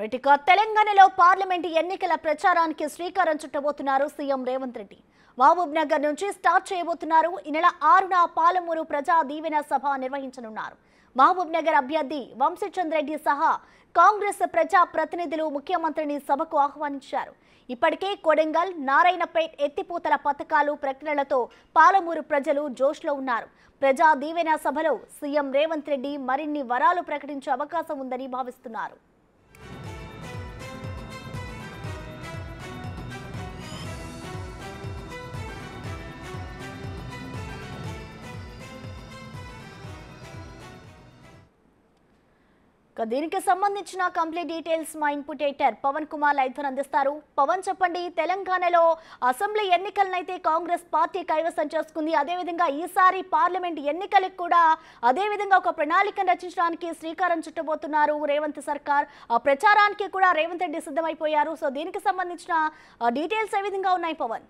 ఇక తెలంగాణలో పార్లమెంటు ఎన్నికల ప్రచారానికి శ్రీకారం చుట్టబోతున్నారు సీఎం రేవంత్ రెడ్డి. మహబూబ్ నగర్ నుంచి స్టార్ట్ చేయబోతున్నారు. ఈ నెల 6న పాలమూరు ప్రజా దీవెన సభ నిర్వహించనున్నారు. మహబూబ్ నగర్ అభ్యర్థి వంశీచంద్ర రెడ్డి సహా కాంగ్రెస్ ప్రజా ప్రతినిధులు ముఖ్యమంత్రిని సభకు ఆహ్వానించారు. ఇప్పటికే కొడంగల్, నారాయణపేట్ ఎత్తిపోతల పథకాలు ప్రకటనలతో పాలమూరు ప్రజలు జోష్లో ఉన్నారు. ప్రజా దీవెన సభలో సీఎం రేవంత్ రెడ్డి మరిన్ని వరాలు ప్రకటించే అవకాశం ఉందని భావిస్తున్నారు. దీనికి సంబంధించిన కంప్లీట్ డీటెయిల్స్ మా input editor Pavan Kumar live అందిస్తారు. పవన్, చెప్పండి, తెలంగాణలో అసెంబ్లీ ఎన్నికలనైతే కాంగ్రెస్ పార్టీ కైవసం చేసుకుంది. అదేవిధంగా ఈసారి పార్లమెంట్ ఎన్నికలకు కూడా అదేవిధంగా ఒక ప్రణాళికను రచించడానికి శ్రీకారం చుట్టబోతున్నారు రేవంత్ సర్కార్. ఆ ప్రచారానికి కూడా రేవంత్ రెడ్డి సిద్ధమైపోయారు. సో దీనికి సంబంధించిన డీటెయిల్స్ ఏ విధంగా ఉన్నాయి పవన్?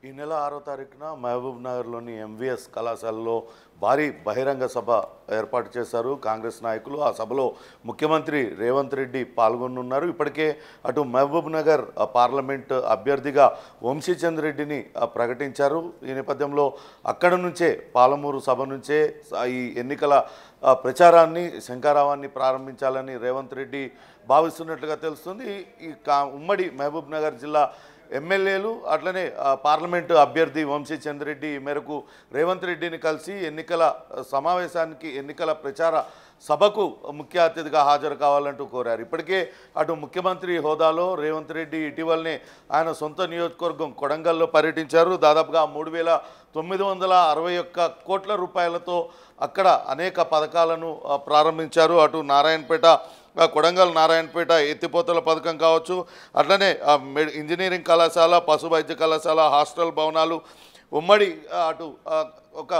ఈ నెల 6వ తారీఖున మహబూబ్ నగర్లోని ఎంవీఎస్ కళాశాలలో భారీ బహిరంగ సభ ఏర్పాటు చేశారు కాంగ్రెస్ నాయకులు. ఆ సభలో ముఖ్యమంత్రి రేవంత్ రెడ్డి పాల్గొనున్నారు. ఇప్పటికే అటు మహబూబ్ నగర్ పార్లమెంట్ అభ్యర్థిగా వంశీచంద్ర రెడ్డిని ప్రకటించారు. ఈ నేపథ్యంలో అక్కడ నుంచే పాలమూరు సభ నుంచే ఈ ఎన్నికల ప్రచారాన్ని, శంఖారావాన్ని ప్రారంభించాలని రేవంత్ రెడ్డి భావిస్తున్నట్లుగా తెలుస్తుంది. ఈ ఉమ్మడి మహబూబ్ నగర్ జిల్లా ఎమ్మెల్యేలు అట్లనే పార్లమెంటు అభ్యర్థి వంశీచంద్ర రెడ్డి మేరకు రేవంత్ రెడ్డిని కలిసి ఎన్నికల సమావేశానికి, ఎన్నికల ప్రచార సభకు ముఖ్య అతిథిగా హాజరు కావాలంటూ కోరారు. ఇప్పటికే అటు ముఖ్యమంత్రి హోదాలో రేవంత్ రెడ్డి ఇటీవలనే ఆయన సొంత నియోజకవర్గం కొడంగల్లో పర్యటించారు. దాదాపుగా 3,961 కోట్ల రూపాయలతో అక్కడ అనేక పథకాలను ప్రారంభించారు. అటు నారాయణపేట, కొడంగల్ నారాయణపేట ఎత్తిపోతల పథకం కావచ్చు, అట్లనే ఇంజనీరింగ్ కళాశాల, పశు వైద్య కళాశాల, హాస్టల్ భవనాలు, ఉమ్మడి అటు ఒక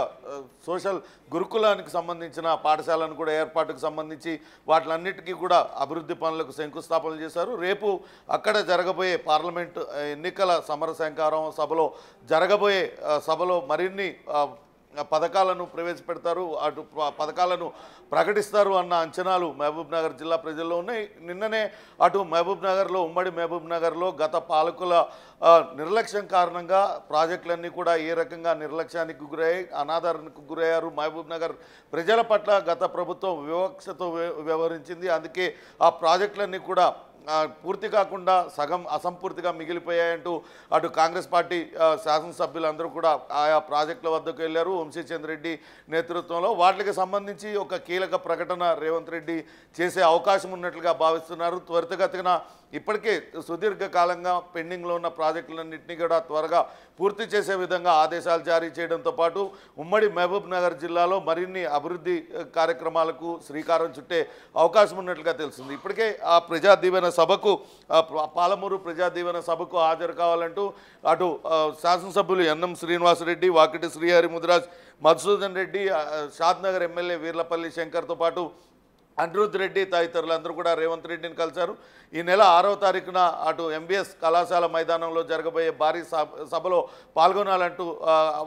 సోషల్ గురుకులానికి సంబంధించిన పాఠశాలను కూడా ఏర్పాటుకు సంబంధించి వాటిలన్నిటికీ కూడా అభివృద్ధి పనులకు శంకుస్థాపన చేశారు. రేపు అక్కడ జరగబోయే పార్లమెంటు ఎన్నికల సమర శంఖారావం సభలో జరగబోయే సభలో మరిన్ని పథకాలను ప్రవేశపెడతారు, అటు పథకాలను ప్రకటిస్తారు అన్న అంచనాలు మహబూబ్ నగర్ జిల్లా ప్రజల్లో ఉన్నాయి. నిన్ననే అటు మహబూబ్ నగర్లో, ఉమ్మడి మహబూబ్ నగర్లో గత పాలకుల నిర్లక్ష్యం కారణంగా ప్రాజెక్టులన్నీ కూడా ఏ రకంగా నిర్లక్ష్యానికి గురయ్యాయి, అనాదరణకు గురయ్యారు. మహబూబ్ నగర్ ప్రజల పట్ల గత ప్రభుత్వం వివక్షతో వ్యవహరించింది. అందుకే ఆ ప్రాజెక్టులన్నీ కూడా పూర్తి కాకుండా సగం అసంపూర్తిగా మిగిలిపోయాయంటూ అటు కాంగ్రెస్ పార్టీ శాసనసభ్యులందరూ కూడా ఆయా ప్రాజెక్టుల వద్దకు వెళ్ళారు వంశీచంద్ర రెడ్డి నేతృత్వంలో. వాటికి సంబంధించి ఒక కీలక ప్రకటన రేవంత్ రెడ్డి చేసే అవకాశం ఉన్నట్లుగా భావిస్తున్నారు. త్వరితగతిన ఇప్పటికే సుదీర్ఘకాలంగా పెండింగ్లో ఉన్న ప్రాజెక్టులన్నింటినీ కూడా త్వరగా పూర్తి చేసే విధంగా ఆదేశాలు జారీ చేయడంతో పాటు ఉమ్మడి మహబూబ్ నగర్ జిల్లాలో మరిన్ని అభివృద్ధి కార్యక్రమాలకు శ్రీకారం చుట్టే అవకాశం ఉన్నట్లుగా తెలుస్తుంది. ఇప్పటికే ఆ ప్రజా దీవెన సభకు, పాలమూరు ప్రజా దీవెన సభకు హాజరు కావాలంటూ అటు శాసనసభ్యులు ఎన్ఎం శ్రీనివాసరెడ్డి, వాకిటి శ్రీహరి ముదిరాజ్, మధుసూదన్ రెడ్డి, షాద్నగర్ ఎమ్మెల్యే వీర్లపల్లి శంకర్తో పాటు అనిరుద్ రెడ్డి తదితరులందరూ కూడా రేవంత్ రెడ్డిని కలిశారు. ఈ నెల 6వ తారీఖున అటు ఎంబీఎస్ కళాశాల మైదానంలో జరగబోయే భారీ సభలో పాల్గొనాలంటూ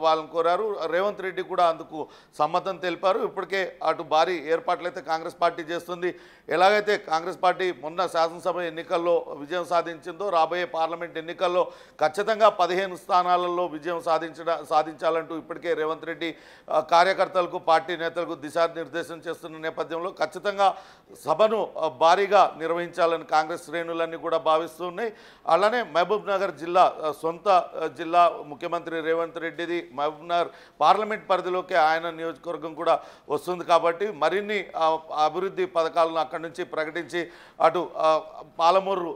వాళ్ళని కోరారు. రేవంత్ రెడ్డి కూడా అందుకు సమ్మతం తెలిపారు. ఇప్పటికే అటు భారీ ఏర్పాట్లయితే కాంగ్రెస్ పార్టీ చేస్తుంది. ఎలాగైతే కాంగ్రెస్ పార్టీ మొన్న శాసనసభ ఎన్నికల్లో విజయం సాధించిందో రాబోయే పార్లమెంట్ ఎన్నికల్లో ఖచ్చితంగా 15 స్థానాలలో విజయం సాధించాలంటూ ఇప్పటికే రేవంత్ రెడ్డి కార్యకర్తలకు, పార్టీ నేతలకు దిశానిర్దేశం చేస్తున్న నేపథ్యంలో ఖచ్చితంగా సభను భారీగా నిర్వహించాలని కాంగ్రెస్ శ్రేణులన్నీ కూడా భావిస్తున్నాయి. అలానే మహబూబ్ నగర్ జిల్లా సొంత జిల్లా ముఖ్యమంత్రి రేవంత్ రెడ్డిది. మహబూబ్ నగర్ పార్లమెంట్ పరిధిలోకి ఆయన నియోజకవర్గం కూడా వస్తుంది కాబట్టి మరిన్ని అభివృద్ధి పథకాలను అక్కడి నుంచి ప్రకటించి అటు పాలమూరు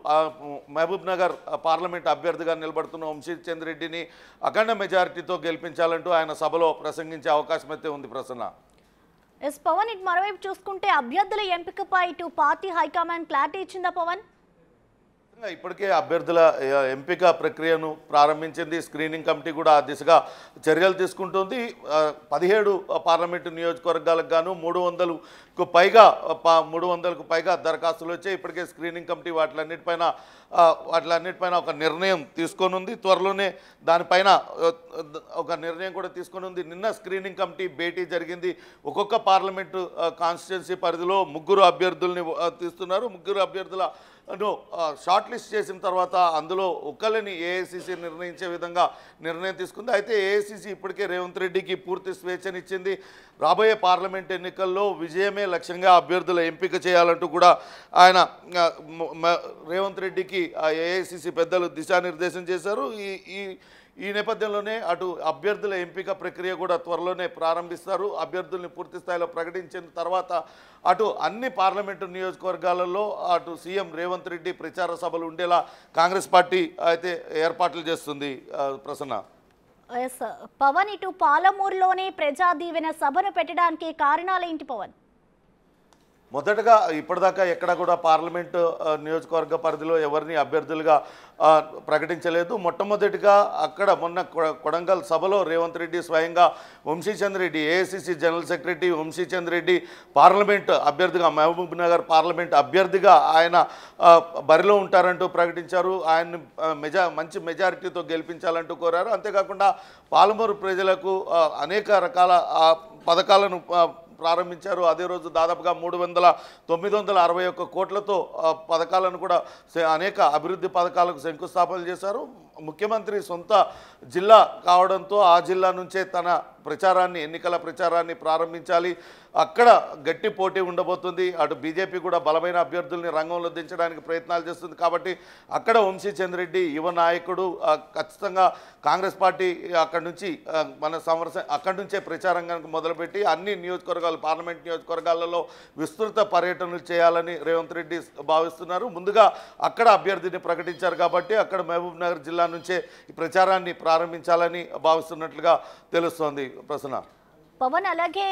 మహబూబ్ నగర్ పార్లమెంట్ అభ్యర్థిగా నిలబడుతున్న వంశీచంద్ర రెడ్డిని అఖండ మెజారిటీతో గెలిపించాలంటూ ఆయన సభలో ప్రసంగించే అవకాశం అయితే ఉంది. ప్రసన్న. పవన్, ఇటు మరోవైపు చూసుకుంటే అభ్యర్థుల ఎంపికపై ఇటు పార్టీ హైకమాండ్ క్లారిటీ ఇచ్చిందా పవన్? ఇప్పటికే అభ్యర్థుల ఎంపిక ప్రక్రియను ప్రారంభించింది. స్క్రీనింగ్ కమిటీ కూడా ఆ దిశగా చర్యలు తీసుకుంటుంది. 17 పార్లమెంటు నియోజకవర్గాలకు గాను 300కు పైగా దరఖాస్తులు వచ్చాయి. ఇప్పటికే స్క్రీనింగ్ కమిటీ వాటిలన్నిటిపైన ఒక నిర్ణయం తీసుకొనుంది. త్వరలోనే దానిపైన ఒక నిర్ణయం కూడా తీసుకొనుంది. నిన్న స్క్రీనింగ్ కమిటీ భేటీ జరిగింది. ఒక్కొక్క పార్లమెంటు కాన్స్టిట్యున్సీ పరిధిలో 3 అభ్యర్థుల్ని తీస్తున్నారు. 3 అభ్యర్థులను షార్ట్ లిస్ట్ చేసిన తర్వాత అందులో ఒకరిని ఏఐసిసి నిర్ణయించే విధంగా నిర్ణయం తీసుకుంది. అయితే ఏఐసిసి ఇప్పటికే రేవంత్ రెడ్డికి పూర్తి స్వేచ్ఛనిచ్చింది. రాబోయే పార్లమెంట్ ఎన్నికల్లో విజయమే లక్ష్యంగా అభ్యర్థుల ఎంపిక చేయాలంటూ కూడా ఆయన రేవంత్ రెడ్డికి ఏఐసిసి పెద్దలు దిశానిర్దేశం చేశారు. ఈ నేపథ్యంలోనే అటు అభ్యర్థుల ఎంపిక ప్రక్రియ కూడా త్వరలోనే ప్రారంభిస్తారు. అభ్యర్థుల్ని పూర్తి స్థాయిలో ప్రకటించిన తర్వాత అటు అన్ని పార్లమెంటు నియోజకవర్గాలలో అటు సీఎం రేవంత్ రెడ్డి ప్రచార సభలు ఉండేలా కాంగ్రెస్ పార్టీ అయితే ఏర్పాట్లు చేస్తుంది. ప్రసన్న, పవన్ ఇటు పాలమూరులోనే ప్రజా దీవెన సభను పెట్టడానికి కారణాలు ఏంటి పవన్? మొదటగా ఇప్పటిదాకా ఎక్కడ కూడా పార్లమెంటు నియోజకవర్గ పరిధిలో ఎవరిని అభ్యర్థులుగా ప్రకటించలేదు. మొట్టమొదటిగా అక్కడ మొన్న కొడంగల్ సభలో రేవంత్ రెడ్డి స్వయంగా Vamshichand Reddy, AICC general secretary Vamshichand Reddy parliament అభ్యర్థిగా, మహబూబ్ నగర్ పార్లమెంట్ అభ్యర్థిగా ఆయన బరిలో ఉంటారంటూ ప్రకటించారు. ఆయన్ని మంచి మెజారిటీతో గెలిపించాలంటూ కోరారు. అంతేకాకుండా పాలమూరు ప్రజలకు అనేక రకాల పథకాలను ప్రారంభించారు. అదే రోజు దాదాపుగా 961 కోట్లతో పథకాలను కూడా అనేక అభివృద్ధి పథకాలకు శంకుస్థాపన చేశారు. ముఖ్యమంత్రి సొంత జిల్లా కావడంతో ఆ జిల్లా నుంచే తన ఎన్నికల ప్రచారాన్ని ప్రారంభించాలి. అక్కడ గట్టి పోటీ ఉండబోతుంది. అటు బీజేపీ కూడా బలమైన అభ్యర్థుల్ని రంగంలో దించడానికి ప్రయత్నాలు చేస్తుంది. కాబట్టి అక్కడ వంశీచంద్ రెడ్డి యువ నాయకుడు ఖచ్చితంగా కాంగ్రెస్ పార్టీ అక్కడి నుంచే ప్రచారం కనుక మొదలుపెట్టి అన్ని నియోజకవర్గాలు, పార్లమెంట్ నియోజకవర్గాలలో విస్తృత పర్యటనలు చేయాలని రేవంత్ రెడ్డి భావిస్తున్నారు. ముందుగా అక్కడ అభ్యర్థిని ప్రకటించారు కాబట్టి అక్కడ మహబూబ్ నగర్ జిల్లా నుంచే ఈ ప్రచారాన్ని ప్రారంభించాలని భావిస్తున్నట్లుగా తెలుస్తోంది. ప్రసన్న, పవన్, అలాగే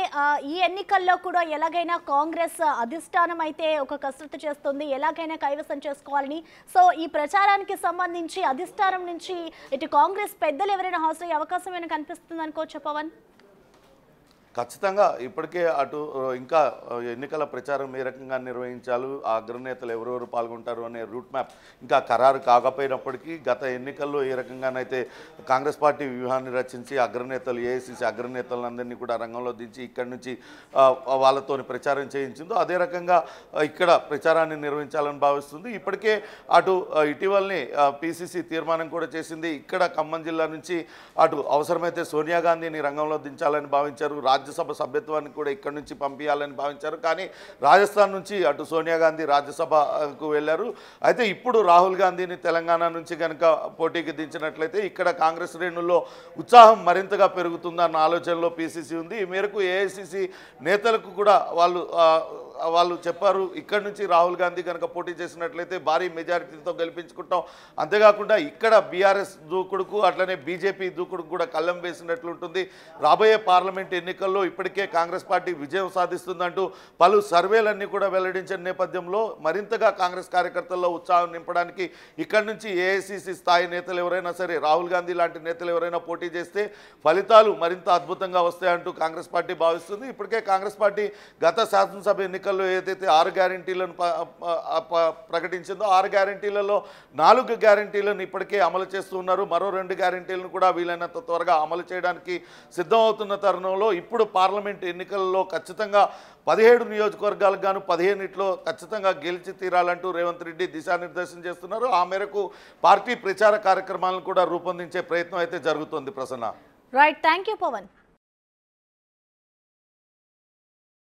ఈ ఎన్నికల్లో కూడా ఎలాగైనా కాంగ్రెస్ అధిష్టానం అయితే ఒక కసరత్తు చేస్తుంది, ఎలాగైనా కైవసం చేసుకోవాలని. సో ఈ ప్రచారానికి సంబంధించి అధిష్టానం నుంచి ఇటు కాంగ్రెస్ పెద్దలు ఎవరైనా హాజరయ్యే అవకాశం ఏమైనా కనిపిస్తుంది అనుకోవచ్చా పవన్? ఖచ్చితంగా ఇప్పటికే అటు ఇంకా ఎన్నికల ప్రచారం ఏ రకంగా నిర్వహించాలి, ఆ అగ్రనేతలు ఎవరెవరు పాల్గొంటారు అనే రూట్ మ్యాప్ ఇంకా ఖరారు కాకపోయినప్పటికీ గత ఎన్నికల్లో ఏ రకంగానైతే కాంగ్రెస్ పార్టీ వ్యూహాన్ని రచించి అగ్రనేతలు, ఏఐసిసి అగ్రనేతలందరినీ కూడా రంగంలో దించి ఇక్కడి నుంచి వాళ్ళతో ప్రచారం చేయించిందో అదే రకంగా ఇక్కడ ప్రచారాన్ని నిర్వహించాలని భావిస్తుంది. ఇప్పటికే అటు ఇటీవలనే పిసిసి తీర్మానం కూడా చేసింది. ఇక్కడ ఖమ్మం జిల్లా నుంచి అటు అవసరమైతే సోనియా గాంధీని రంగంలో దించాలని భావించారు. రాజ్యసభ సభ్యత్వాన్ని కూడా ఇక్కడ నుంచి పంపించాలని భావించారు. కానీ రాజస్థాన్ నుంచి అటు సోనియా గాంధీ రాజ్యసభకు వెళ్ళారు. అయితే ఇప్పుడు రాహుల్ గాంధీని తెలంగాణ నుంచి కనుక పోటీకి దించినట్లయితే ఇక్కడ కాంగ్రెస్ శ్రేణుల్లో ఉత్సాహం మరింతగా పెరుగుతుందన్న ఆలోచనలో పిసిసి ఉంది. ఈ మేరకు ఏఐసిసి నేతలకు కూడా వాళ్ళు చెప్పారు, ఇక్కడి నుంచి రాహుల్ గాంధీ కనుక పోటీ చేసినట్లయితే భారీ మెజారిటీతో గెలిపించుకుంటాం. అంతేకాకుండా ఇక్కడ బీఆర్ఎస్ దూకుడుకు అట్లనే బీజేపీ దూకుడుకు కూడా కళ్ళం వేసినట్లుంటుంది. రాబోయే పార్లమెంట్ ఎన్నికల్లో ఇప్పటికే కాంగ్రెస్ పార్టీ విజయం సాధిస్తుందంటూ పలు సర్వేలన్నీ కూడా వెల్లడించిన నేపథ్యంలో మరింతగా కాంగ్రెస్ కార్యకర్తల్లో ఉత్సాహం నింపడానికి ఇక్కడి నుంచి ఏఐసిసి స్థాయి నేతలు ఎవరైనా సరే, రాహుల్ గాంధీ లాంటి నేతలు ఎవరైనా పోటీ చేస్తే ఫలితాలు మరింత అద్భుతంగా వస్తాయంటూ కాంగ్రెస్ పార్టీ భావిస్తుంది. ఇప్పటికే కాంగ్రెస్ పార్టీ గత శాసనసభ ఎన్నికల్లో ఏదైతే 6 గ్యారెంటీలను ప్రకటించిందో 6 గ్యారెంటీలలో 4 గ్యారెంటీలను ఇప్పటికే అమలు చేస్తున్నారు. మరో 2 గ్యారెంటీలను కూడా వీలైనంత త్వరగా అమలు చేయడానికి సిద్ధమవుతున్న తరుణంలో ఇప్పుడు పార్లమెంట్ ఎన్నికల్లో ఖచ్చితంగా 17 నియోజకవర్గాలకు గాను 15 ఖచ్చితంగా గెలిచి తీరాలంటూ రేవంత్ రెడ్డి దిశానిర్దేశం చేస్తున్నారు. ఆ మేరకు పార్టీ ప్రచార కార్యక్రమాలను కూడా రూపొందించే ప్రయత్నం అయితే జరుగుతోంది. Prasanna, right, thank you Pawan.